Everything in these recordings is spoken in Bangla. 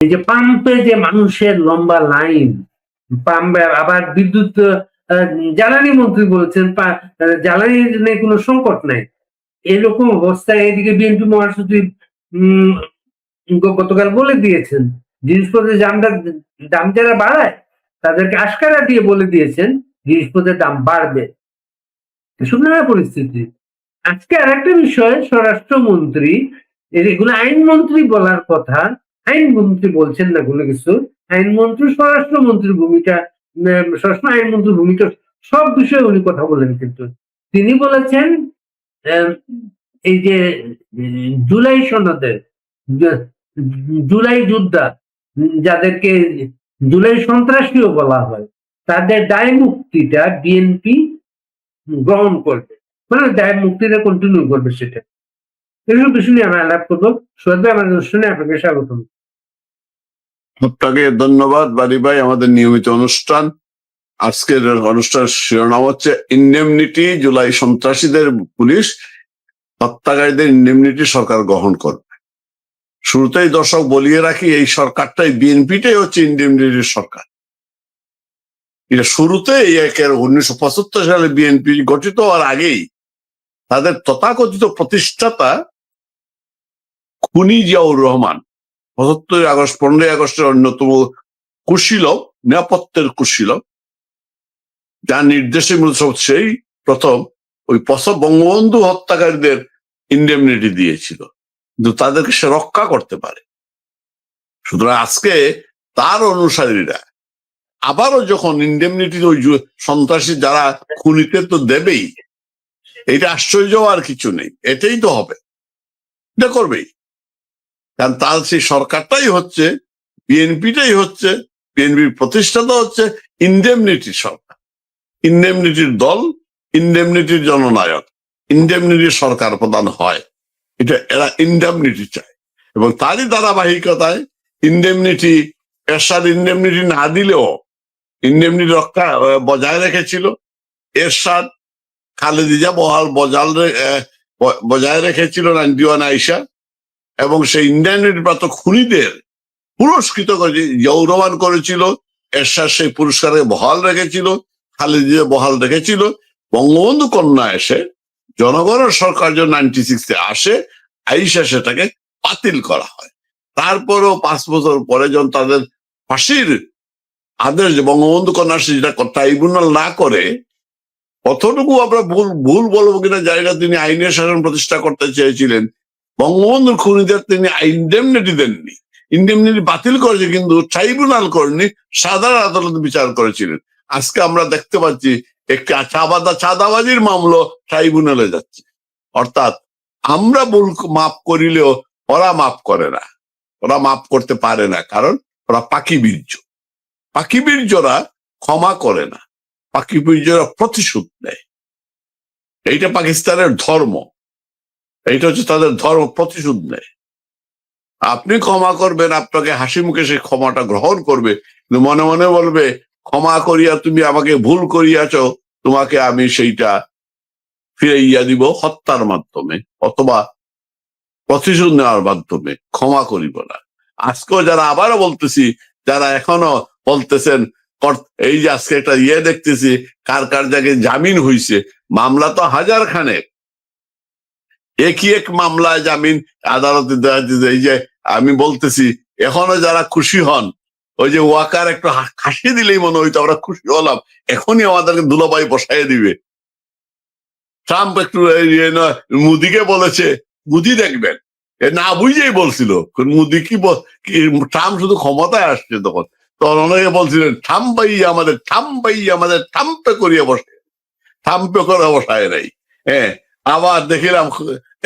এই যে পাম্পে যে মানুষের লম্বা লাইন, পাম্পে আবার বিদ্যুৎ জ্বালানি মন্ত্রী বলেছেন জ্বালানির নিয়ে কোনো সংকট নাই। এরকম অবস্থায় এদিকে বিএনপি মহাসচিব গতকাল বলে দিয়েছেন জিনিসপত্রের দাম যারা বাড়ায় তাদেরকে আশকারা দিয়ে বলে দিয়েছেন জিনিসপত্রের দাম বাড়বে। এসব নানা পরিস্থিতি। আজকে আর একটা বিষয়, স্বরাষ্ট্রমন্ত্রী এগুলো আইনমন্ত্রী বলার কথা, আইনমন্ত্রী বলছেন না কোনো কিছু, আইনমন্ত্রী স্বরাষ্ট্রমন্ত্রীর ভূমিকা, সবসময় আইনমন্ত্রীর ভূমিকা সব বিষয়ে উনি কথা বলেন, কিন্তু তিনি বলেছেন এই যে জুলাই সনদের জুলাই যোদ্ধা যাদেরকে জুলাই সন্ত্রাসীও বলা হয় তাদের দায় মুক্তিটা বিএনপি গ্রহণ করবে, মানে দায় মুক্তিটা কন্টিনিউ করবে। সেটা এসব বিষয় নিয়ে আমরা আলাপ করবো। সোহেল ভাই, আমাদের অনুষ্ঠানে আপনাকে স্বাগতম। আপনাকে ধন্যবাদ বাড়ি ভাই। আমাদের নিয়মিত অনুষ্ঠান, আজকের অনুষ্ঠান শিরোনাম হচ্ছে ইন্ডেমনিটি, জুলাই সন্ত্রাসীদের পুলিশ হত্যাকারীদের ইন্ডেমনিটি সরকার গ্রহণ করবে। শুরুতেই দর্শক বলিয়ে রাখি, এই সরকারটাই বিএনপিটাই হচ্ছে ইন্ডেমনিটির সরকার। এটা শুরুতেই 1975 সালে বিএনপি গঠিত হওয়ার আগেই তাদের তথাকথিত প্রতিষ্ঠাতা খুনি জিয়াউর রহমান 15ই আগস্টের অন্যতম কুশীলব, নিরাপত্তের কুশীলব, যার নির্দেশে সেই প্রথম ওই বঙ্গবন্ধু হত্যাকারীদের ইন্ডেমনিটি দিয়েছিল, কিন্তু তাদেরকে সে রক্ষা করতে পারে। সুতরাং আজকে তার অনুসারীরা আবারও যখন ইন্ডেমনিটি ওই সন্ত্রাসী যারা খুনিতে তো দেবেই, এটা আশ্চর্য আর কিছু নেই, এটাই তো হবে, এটা করবেই। কারণ তার সেই সরকারটাই হচ্ছে, বিএনপিটাই হচ্ছে, বিএনপির প্রতিষ্ঠাতা হচ্ছে ইন্ডেমনিটি সরকার, ইন্ডেমনিটির দল, ইন্ডেমনিটির জননায়ক, ইন্ডেমনিটির সরকার প্রধান হয়। এটা এরা ইন্ডেমনিটি চায়, এবং তারই ধারাবাহিকতায় ইন্ডেমনিটি, এরশাদ ইন্ডেমনিটি না দিলেও ইন্ডেমনিটি রক্ষা বজায় রেখেছিল। এরশাদ, খালেদা বজায় রেখেছিল 91 আইসা, এবং সেই ইন্ডেমনিটি প্রাপ্ত খুনিদের পুরস্কৃত করে গৌরবান করেছিল। এরশাদ সেই পুরস্কারে বহাল রেখেছিল, খালেদা বহাল রেখেছিল। বঙ্গবন্ধু কন্যা এসে জনগণের সরকার যখন 96-এ আসে, আইসা সেটাকে বাতিল করা হয়। তারপরেও 5 বছর পরে যখন তাদের ফাঁসির আদেশ বঙ্গবন্ধু কন্যা যেটা ট্রাইব্যুনাল না করে, কতটুকু আমরা ভুল বলবো কিনা জানি না, তিনি আইনের শাসন প্রতিষ্ঠা করতে চেয়েছিলেন। বঙ্গবন্ধুর খুনিদের তিনি ইন্ডেমনিটি দেননি, ইন্ডেমনিটি বাতিল করেছে, কিন্তু ট্রাইব্যুনাল করেনি, সাধারণ আদালত বিচার করেছিলেন। আজকে আমরা দেখতে পাচ্ছি একটি চাঁদাবাজির মামলা ট্রাইব্যুনালে যাচ্ছে। অর্থাৎ আমরা ভুল মাফ করিলেও ওরা মাফ করে না, ওরা মাফ করতে পারে না, কারণ ওরা পাখি বীর্যরা ক্ষমা করে না, পাখি বীর্যরা প্রতিশোধ নেয়। এইটা পাকিস্তানের ধর্ম, এইটা হচ্ছে তাদের ধর্ম, প্রতিশোধ নেয়। আপনি ক্ষমা করবেন, আপনাকে হাসি মুখে সেই ক্ষমাটা গ্রহণ করবে, কিন্তু মনে মনে বলবে ক্ষমা করিয়া তুমি আমাকে ভুল করিয়াছ, তোমাকে আমি সেইটা ফিরাইয়া দিব হত্যার মাধ্যমে অথবা প্রতিশোধ নেওয়ার মাধ্যমে, ক্ষমা করিব না। আজকেও যারা আবারও বলতেছি, যারা এখনো বলতেছেন, এই যে আজকে একটা দেখতেছি কার জায়গায় জামিন হইছে, মামলা তো হাজার খানেক, একই এক মামলায় জামিন আদালতে দেওয়া। এই যে আমি বলতেছি, এখনো যারা খুশি হন, ওই যে ওয়াকার একটু হাসি দিলেই মনে হইতো আমরা খুশি হলাম, এখনই আমাদেরকে দুলাভাই বসাই দিবে। ট্রাম্প একটু মোদিকে বলেছে, মোদি দেখবেন না বুঝেই বলছিল, মোদি কি ট্রাম্প শুধু ক্ষমতায় আসছে তখন অনেকে বলছিলেন ট্রাম্পে করিয়ে বসে, ট্রাম্পে করে বসায় নাই। হ্যাঁ, আবার দেখিলাম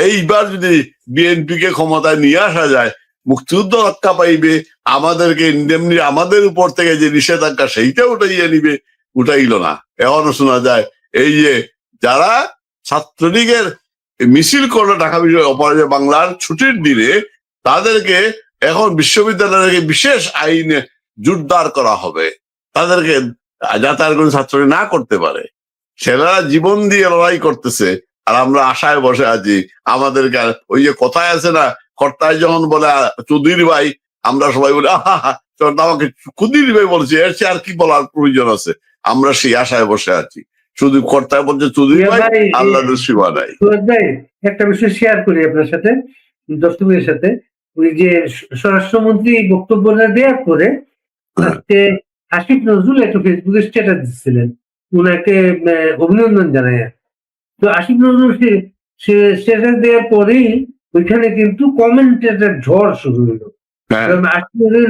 এইবার যদি বিএনপি কে ক্ষমতায় নিয়ে আসা যায়, মুক্তিযুদ্ধ রক্ষা পাইবে, আমাদেরকে ইন্ডেমনি, আমাদের উপর থেকে যে নিষেধাজ্ঞা সেইটা উঠাইয়া নিবে, উঠাইল না। এখনো শোনা যায় এই যে যারা ছাত্রলীগের মিছিল করলো ঢাকা অপরাজয় বাংলার ছুটির দিনে, তাদেরকে এখন বিশ্ববিদ্যালয়কে বিশেষ আইনে জোরদার করা হবে, তাদেরকে যাতে আর কোনো ছাত্রলীগ না করতে পারে। ছেলেরা জীবন দিয়ে লড়াই করতেছে, আর আমরা আশায় বসে আছি। আমাদেরকে ওই যে কথায় আছে না, কর্তায় যখন বলে চৌধুরী ভাই আমরা সবাই বলি আহা তোর আমাকে কুদির ভাই বলছে, এর চেয়ে আর কি বলার প্রয়োজন আছে? আমরা সেই আশায় বসে আছি, শুধু কর্তায় বলছে চুদির ভাই, আল্লাহ সীমা নাই। সুরজ ভাই, একটা বিষয় শেয়ার করি আপনার সাথে, দর্শকের সাথে। ওই যে স্বরাষ্ট্রমন্ত্রী বক্তব্যটা দেওয়ার পরে আজকে আসিফ নজরুল একটা ফেসবুকে স্ট্যাটাস দিচ্ছিলেন, উনাকে অভিনন্দন জানাই। তো আসিফ নজরুল সে স্ট্যাটাস দেওয়ার পরেই ওইখানে কিন্তু কমেন্টের ঝড় শুরু হলো। হ্যাঁ, আসিফ নজরুল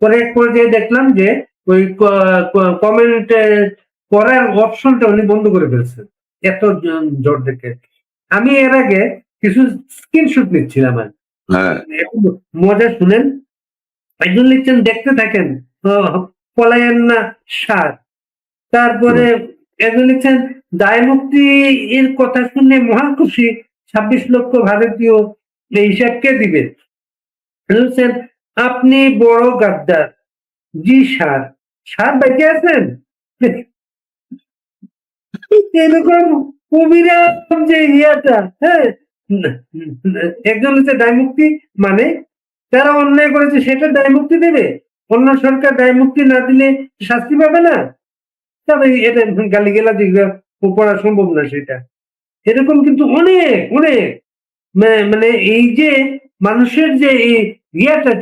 পরে এক পর্যায়ে দেখলাম যে ওই কমেন্ট করার অপশনটা উনি বন্ধ করে ফেলছেন, এত ঝড় দেখে। আমি এর আগে কিছু স্ক্রিনশট নিচ্ছিলাম আর হ্যাঁ, একটু মজা শুনেন। একজন লিখছেন দেখতে থাকেন, পলায়েন না সার। তারপরে একজন লিখছেন দায় মুক্তি এর কথা শুনে মহা খুশি, 26 লক্ষ ভারতীয়, এই হিসাব কে দিবে? বলছেন আপনি বড় গাদ্দার। জি স্যার, স্যার বেঁচে আছেন? এরকম কবিরা যে ইয়াটা, হ্যাঁ। একজন হচ্ছে দায় মুক্তি মানে তারা অন্যায় করেছে সেটা দায় মুক্তি দেবে, অন্য সরকার দায় মুক্তি না দিলে শাস্তি পাবে না? তবে এটা গালিগালা যেগুলো করা সম্ভব না সেটা। এরকম কিন্তু অনেক অনেক মানে এই যে মানুষের যে এই ইয়াটা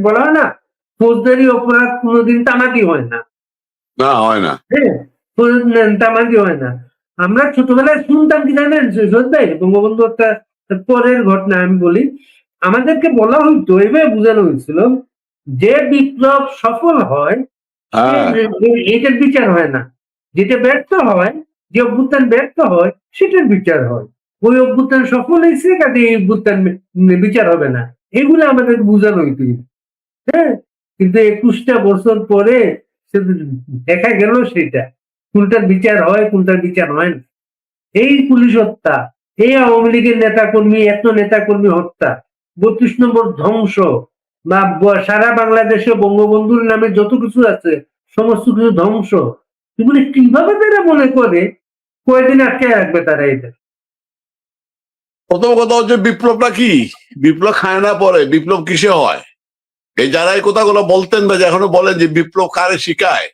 বলা হয় না, ফৌজদারি অপরাধ কোনোদিন তামাকি হয় না। না হয় না। হ্যাঁ, তামাকি হয় না। আমরা ছোটবেলায় শুনতাম কি জানেন সৈয়দ ভাই, বঙ্গবন্ধু একটা পরের ঘটনা আমি বলি। আমাদেরকে বলা হইতো, এভাবে বোঝানো হয়েছিল, যে বিপ্লব সফল হয় হ্যাঁ, এটার বিচার হয় না, যেটা ব্যর্থ হয়, যে অভ্যুত্থান ব্যর্থ হয় সেটার বিচার হয়। ওই অভ্যুত্থান সফল হয়েছে কাজে এই অভ্যুত্থান বিচার হবে না, এগুলো আমাদের বোঝানো হইতো। হ্যাঁ, কিন্তু 21টা বছর পরে দেখা গেল সেটা কোনটার বিচার হয় কোনটার বিচার হয় না। এই পুলিশ হত্যা, এই আওয়ামী লীগের নেতা কর্মী, এত নেতা কর্মী হত্যা, 32 নম্বর ধ্বংস, বা সারা বাংলাদেশে বঙ্গবন্ধুর নামে যত কিছু আছে সমস্ত কিছু ধ্বংস, এগুলো কিভাবে তারা মনে করে কয়েকদিন আটকে রাখবে তারা এটা? প্রথম কথা হচ্ছে বিপ্লবটা কি? বিপ্লব খায় না পরে, বিপ্লব কিসে হয়? এই যারা এই কথাগুলো বলতেন না, যে এখনো বলেন যে বিপ্লব কারে শিখায়,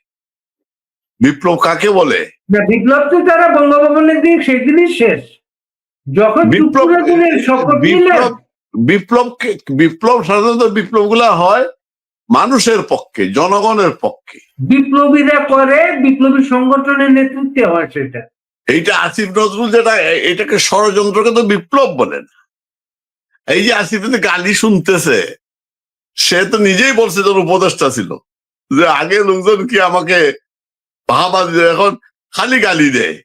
বিপ্লব কাকে বলে? না, বিপ্লব তো তারা বঙ্গভবনের দিন সেদিনই শেষ, যখন বিপ্লব শপথ নিলেন। বিপ্লব বিপ্লবকে বিপ্লব সাধারণত বিপ্লব গুলা হয় মানুষের পক্ষে, জনগণের পক্ষে। বিপ্লবীরা করে, বিপ্লবী সংগঠনের নেতৃত্বে হয় সেটা। এইটা আসিফ নজরুল যেটা, এটাকে ষড়যন্ত্রকে তো বিপ্লব বলেন। এই যে আসিফ গালি শুনতেছে, সে তো নিজেই বলছে তোর উপদেষ্টা ছিল, যে আগে লোকজন কি আমাকে ভাবা দিত, এখন খালি গালি দেয়।